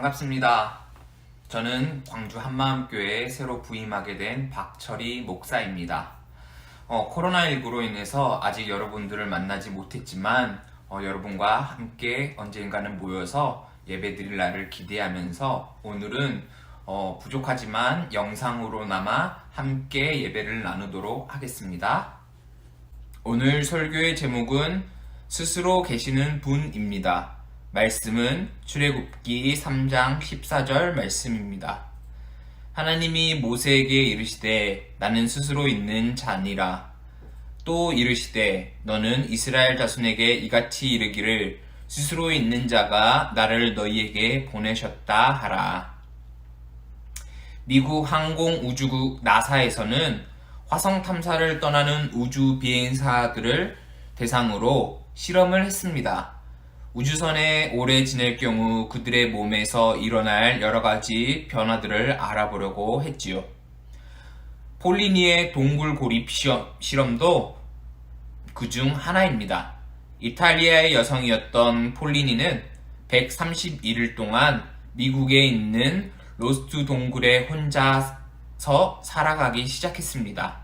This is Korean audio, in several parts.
반갑습니다. 저는 광주 한마음교회에 새로 부임하게 된 박철희 목사입니다. 코로나19로 인해서 아직 여러분들을 만나지 못했지만 여러분과 함께 언젠가는 모여서 예배드릴 날을 기대하면서 오늘은 부족하지만 영상으로나마 함께 예배를 나누도록 하겠습니다. 오늘 설교의 제목은 스스로 계시는 분입니다. 말씀은 출애굽기 3장 14절 말씀입니다. 하나님이 모세에게 이르시되 나는 스스로 있는 자니라. 또 이르시되 너는 이스라엘 자손에게 이같이 이르기를 스스로 있는 자가 나를 너희에게 보내셨다 하라. 미국 항공우주국 나사에서는 화성 탐사를 떠나는 우주 비행사들을 대상으로 실험을 했습니다. 우주선에 오래 지낼 경우 그들의 몸에서 일어날 여러가지 변화들을 알아보려고 했지요. 폴리니의 동굴 고립 실험도 그중 하나입니다. 이탈리아의 여성이었던 폴리니는 131일 동안 미국에 있는 로스트 동굴에 혼자서 살아가기 시작했습니다.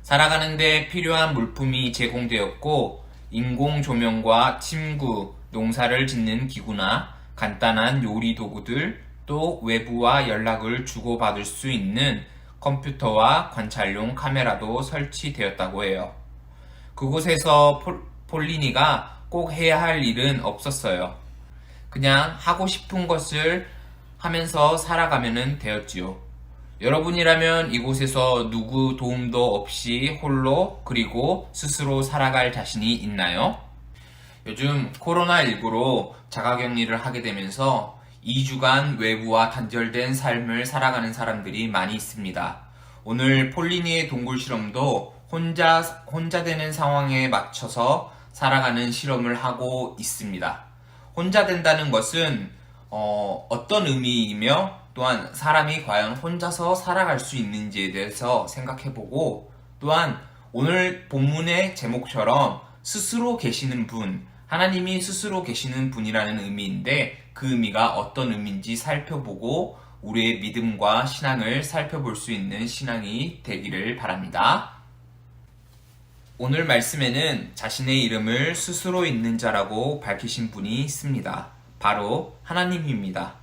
살아가는데 필요한 물품이 제공되었고 인공 조명과 침구, 농사를 짓는 기구나 간단한 요리 도구들, 또 외부와 연락을 주고받을 수 있는 컴퓨터와 관찰용 카메라도 설치되었다고 해요. 그곳에서 폴리니가 꼭 해야 할 일은 없었어요. 그냥 하고 싶은 것을 하면서 살아가면 되었지요. 여러분이라면 이곳에서 누구 도움도 없이 홀로 그리고 스스로 살아갈 자신이 있나요? 요즘 코로나19로 자가격리를 하게 되면서 2주간 외부와 단절된 삶을 살아가는 사람들이 많이 있습니다. 오늘 폴리니의 동굴 실험도 혼자 되는 상황에 맞춰서 살아가는 실험을 하고 있습니다. 혼자 된다는 것은 어떤 의미이며 또한 사람이 과연 혼자서 살아갈 수 있는지에 대해서 생각해보고 또한 오늘 본문의 제목처럼 스스로 계시는 분, 하나님이 스스로 계시는 분이라는 의미인데 그 의미가 어떤 의미인지 살펴보고 우리의 믿음과 신앙을 살펴볼 수 있는 신앙이 되기를 바랍니다. 오늘 말씀에는 자신의 이름을 스스로 있는 자라고 밝히신 분이 있습니다. 바로 하나님입니다.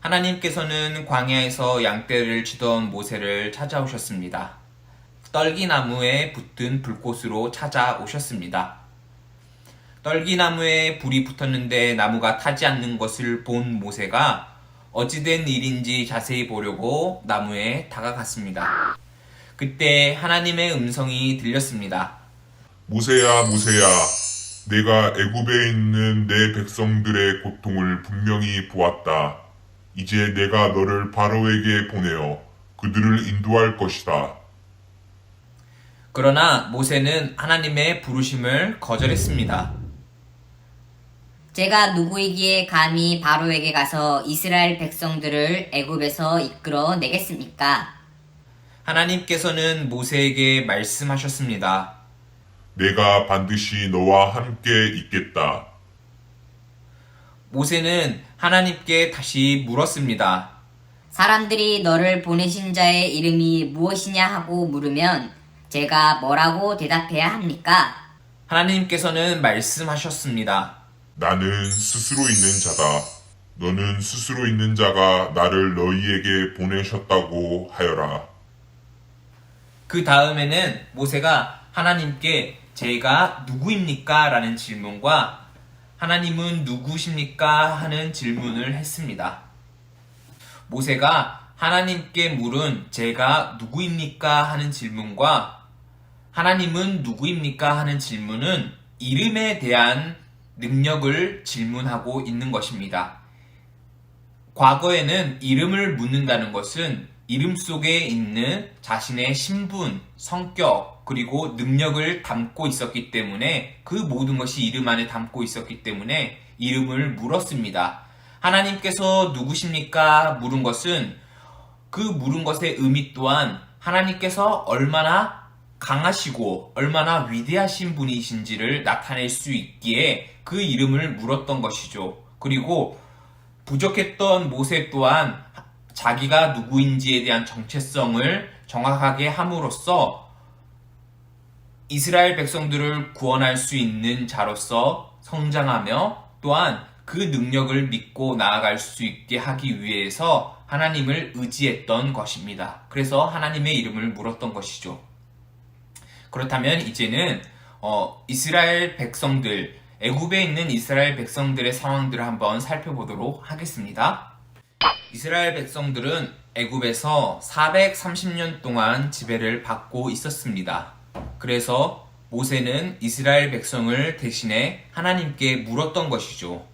하나님께서는 광야에서 양떼를 치던 모세를 찾아오셨습니다. 떨기나무에 붙은 불꽃으로 찾아오셨습니다. 떨기나무에 불이 붙었는데 나무가 타지 않는 것을 본 모세가 어찌된 일인지 자세히 보려고 나무에 다가갔습니다. 그때 하나님의 음성이 들렸습니다. 모세야, 모세야, 내가 애굽에 있는 내 백성들의 고통을 분명히 보았다. 이제 내가 너를 바로에게 보내어 그들을 인도할 것이다. 그러나 모세는 하나님의 부르심을 거절했습니다. 제가 누구이기에 감히 바로에게 가서 이스라엘 백성들을 애굽에서 이끌어 내겠습니까? 하나님께서는 모세에게 말씀하셨습니다. 내가 반드시 너와 함께 있겠다. 모세는 하나님께 다시 물었습니다. 사람들이 너를 보내신 자의 이름이 무엇이냐 하고 물으면 제가 뭐라고 대답해야 합니까? 하나님께서는 말씀하셨습니다. 나는 스스로 있는 자다. 너는 스스로 있는 자가 나를 너희에게 보내셨다고 하여라. 그 다음에는 모세가 하나님께 제가 누구입니까? 라는 질문과 하나님은 누구십니까? 하는 질문을 했습니다. 모세가 하나님께 물은 제가 누구입니까? 하는 질문과 하나님은 누구입니까? 하는 질문은 이름에 대한 능력을 질문하고 있는 것입니다. 과거에는 이름을 묻는다는 것은 이름 속에 있는 자신의 신분, 성격, 그리고 능력을 담고 있었기 때문에 그 모든 것이 이름 안에 담고 있었기 때문에 이름을 물었습니다. 하나님께서 누구십니까? 물은 것은 그 물은 것의 의미 또한 하나님께서 얼마나 강하시고 얼마나 위대하신 분이신지를 나타낼 수 있기에 그 이름을 물었던 것이죠. 그리고 부족했던 모세 또한 자기가 누구인지에 대한 정체성을 정확하게 함으로써 이스라엘 백성들을 구원할 수 있는 자로서 성장하며 또한 그 능력을 믿고 나아갈 수 있게 하기 위해서 하나님을 의지했던 것입니다. 그래서 하나님의 이름을 물었던 것이죠. 그렇다면 이제는 이스라엘 백성들, 애굽에 있는 이스라엘 백성들의 상황들을 한번 살펴보도록 하겠습니다. 이스라엘 백성들은 애굽에서 430년 동안 지배를 받고 있었습니다. 그래서 모세는 이스라엘 백성을 대신해 하나님께 물었던 것이죠.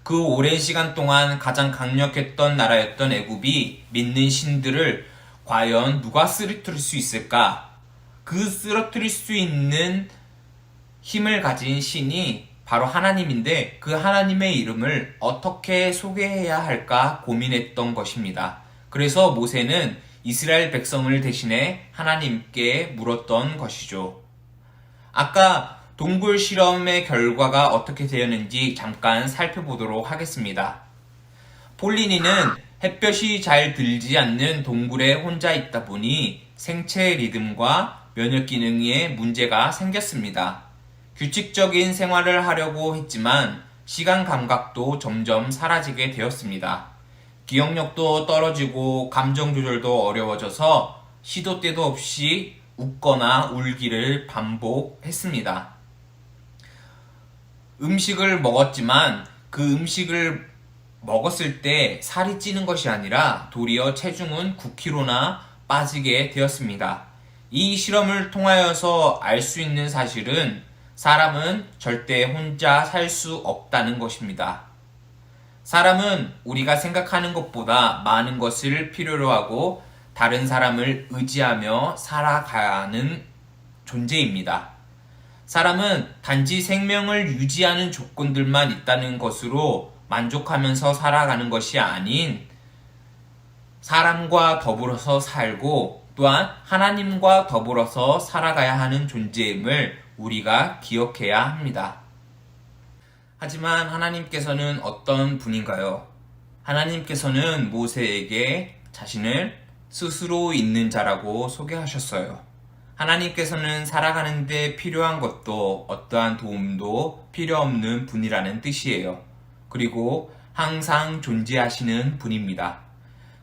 그 오랜 시간 동안 가장 강력했던 나라였던 애굽이 믿는 신들을 과연 누가 쓰러뜨릴 수 있을까? 그 쓰러뜨릴 수 있는 힘을 가진 신이 바로 하나님인데 그 하나님의 이름을 어떻게 소개해야 할까 고민했던 것입니다. 그래서 모세는 이스라엘 백성을 대신해 하나님께 물었던 것이죠. 아까 동굴 실험의 결과가 어떻게 되었는지 잠깐 살펴보도록 하겠습니다. 폴리니는 햇볕이 잘 들지 않는 동굴에 혼자 있다 보니 생체 리듬과 면역 기능에 문제가 생겼습니다. 규칙적인 생활을 하려고 했지만 시간 감각도 점점 사라지게 되었습니다. 기억력도 떨어지고 감정 조절도 어려워져서 시도 때도 없이 웃거나 울기를 반복했습니다. 음식을 먹었지만 그 음식을 먹었을 때 살이 찌는 것이 아니라 도리어 체중은 9kg나 빠지게 되었습니다. 이 실험을 통하여서 알 수 있는 사실은 사람은 절대 혼자 살 수 없다는 것입니다. 사람은 우리가 생각하는 것보다 많은 것을 필요로 하고 다른 사람을 의지하며 살아가는 존재입니다. 사람은 단지 생명을 유지하는 조건들만 있다는 것으로 만족하면서 살아가는 것이 아닌 사람과 더불어서 살고 또한 하나님과 더불어서 살아가야 하는 존재임을 우리가 기억해야 합니다. 하지만 하나님께서는 어떤 분인가요? 하나님께서는 모세에게 자신을 스스로 있는 자라고 소개하셨어요. 하나님께서는 살아가는데 필요한 것도 어떠한 도움도 필요 없는 분이라는 뜻이에요. 그리고 항상 존재하시는 분입니다.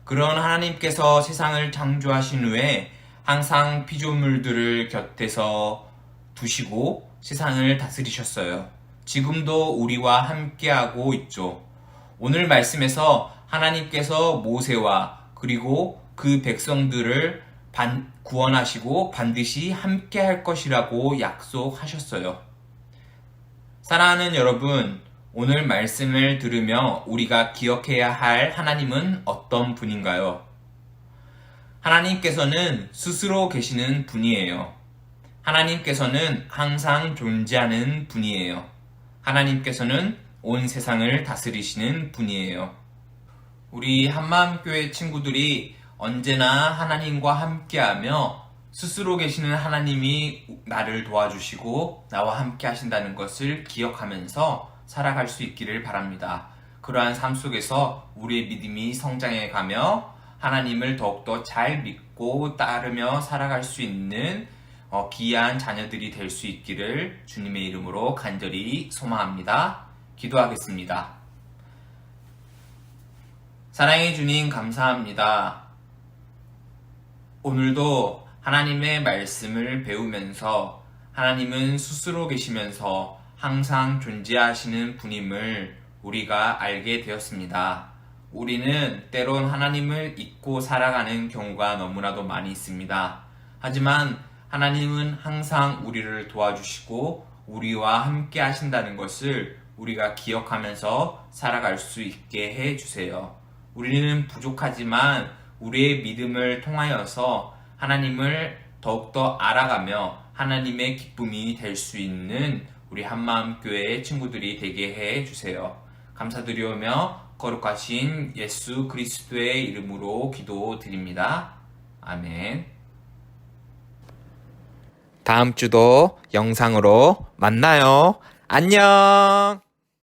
그런 하나님께서 세상을 창조하신 후에 항상 피조물들을 곁에서 두시고 세상을 다스리셨어요. 지금도 우리와 함께하고 있죠. 오늘 말씀에서 하나님께서 모세와 그리고 그 백성들을 구원하시고 반드시 함께할 것이라고 약속하셨어요. 사랑하는 여러분, 오늘 말씀을 들으며 우리가 기억해야 할 하나님은 어떤 분인가요? 하나님께서는 스스로 계시는 분이에요. 하나님께서는 항상 존재하는 분이에요. 하나님께서는 온 세상을 다스리시는 분이에요. 우리 한마음교회 친구들이 언제나 하나님과 함께하며 스스로 계시는 하나님이 나를 도와주시고 나와 함께 하신다는 것을 기억하면서 살아갈 수 있기를 바랍니다. 그러한 삶 속에서 우리의 믿음이 성장해가며 하나님을 더욱더 잘 믿고 따르며 살아갈 수 있는 귀한 자녀들이 될 수 있기를 주님의 이름으로 간절히 소망합니다. 기도하겠습니다. 사랑의 주님 감사합니다. 오늘도 하나님의 말씀을 배우면서 하나님은 스스로 계시면서 항상 존재하시는 분임을 우리가 알게 되었습니다. 우리는 때론 하나님을 잊고 살아가는 경우가 너무나도 많이 있습니다. 하지만 하나님은 항상 우리를 도와주시고 우리와 함께 하신다는 것을 우리가 기억하면서 살아갈 수 있게 해주세요. 우리는 부족하지만 우리의 믿음을 통하여서 하나님을 더욱더 알아가며 하나님의 기쁨이 될 수 있는 우리 한마음교회 친구들이 되게 해주세요. 감사드리오며 거룩하신 예수 그리스도의 이름으로 기도드립니다. 아멘. 다음 주도 영상으로 만나요. 안녕!